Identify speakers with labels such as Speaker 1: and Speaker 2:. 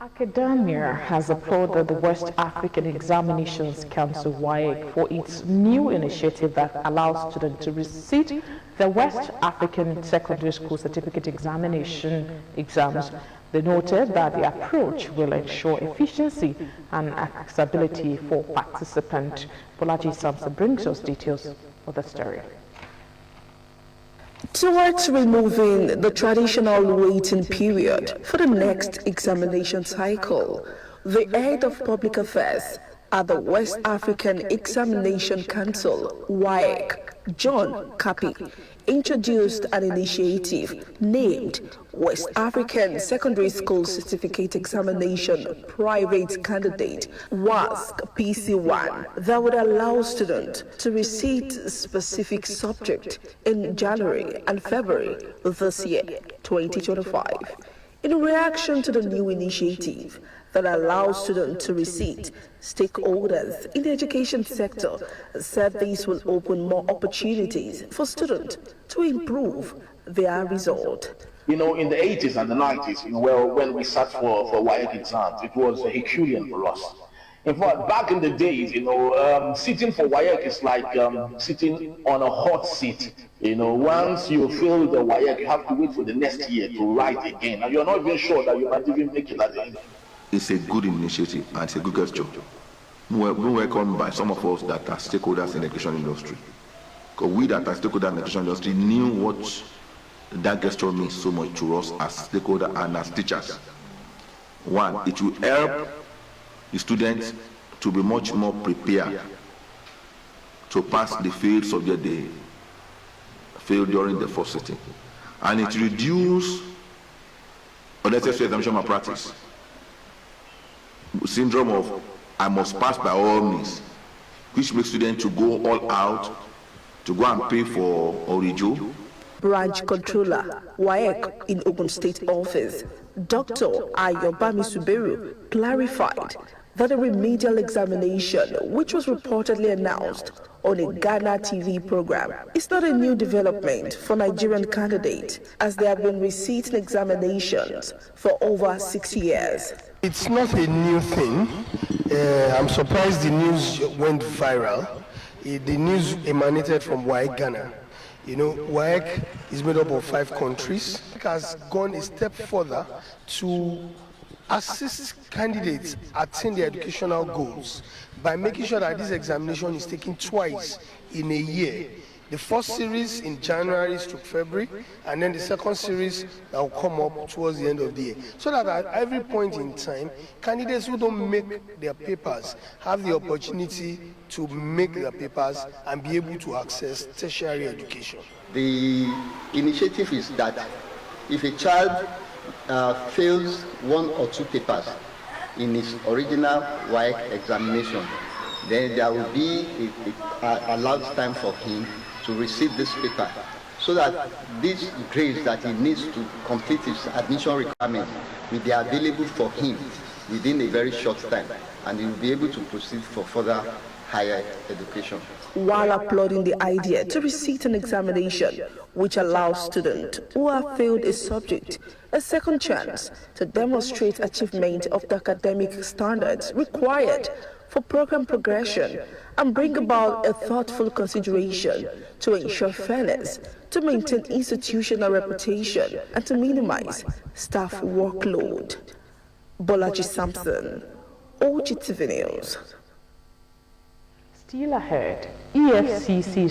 Speaker 1: Academia has applauded the West African Examinations Council WAEC for its new initiative that allows students to resit the West African Secondary School Certificate Examination exams. They noted that the approach will ensure efficiency and accessibility for participants. Bolaji Samson brings us details of the story.
Speaker 2: Towards removing the traditional waiting period for the next examination cycle, the head of public affairs at the West African Examination Council, WAEC, John Kapi, introduced an initiative named West African Secondary School Certificate Examination Private Candidate WASSCE PC1 that would allow students to receive specific subject in January and February this year, 2025. In reaction to the new initiative that allows students to receive, stakeholders in the education sector said this will open more opportunities for students to improve their result.
Speaker 3: You know, in the 80s and the 90s, when we sat for WAEC exams, it was Herculean for us. In fact, back in the days, sitting for WAEC is like sitting on a hot seat. Once you fail the WAEC, you have to wait for the next year to write again. And you're not even sure that you might even make it at the end.
Speaker 4: It's a good initiative and it's a good gesture. We're welcomed by some of us that are stakeholders in the education industry. Because we that are stakeholders in the education industry knew what that gesture means so much to us as stakeholders and as teachers. One, it will help the students to be much more prepared to pass the failed subject they failed during the first sitting. And it reduces unnecessary examination malpractice. Syndrome of I must pass by all means, which makes students to go all out, to go and pay for Orijo.
Speaker 2: Branch Controller, WAEC in Ogun State Office, Dr. Ayobami Suberu, clarified that the remedial examination, which was reportedly announced on a Ghana TV program, is not a new development for Nigerian candidates, as they have been receiving examinations for over 6 years.
Speaker 5: It's not a new thing. I'm surprised the news went viral. The news emanated from WAEC Ghana. WAEC is made up of 5 countries. It has gone a step further to assist candidates attain their educational goals by making sure that this examination is taken twice in a year. The first series in January to February, and then the second series that will come up towards the end of the year. So that at every point in time, candidates who don't make their papers have the opportunity to make their papers and be able to access tertiary education.
Speaker 6: The initiative is that if a child fails 1 or 2 papers in his original WAEC examination, then there will be a allowed time for him to receive this paper, so that these grades that he needs to complete his admission requirements will be available for him within a very short time, and he will be able to proceed for further higher education.
Speaker 2: While applauding the idea to receive an examination which allows students who have failed a subject a second chance to demonstrate achievement of the academic standards required for program progression and bring about a thoughtful consideration to ensure fairness, to maintain institutional reputation, and to minimize staff workload. Bolaji Samson, OGTV News.
Speaker 1: Still ahead, EFCC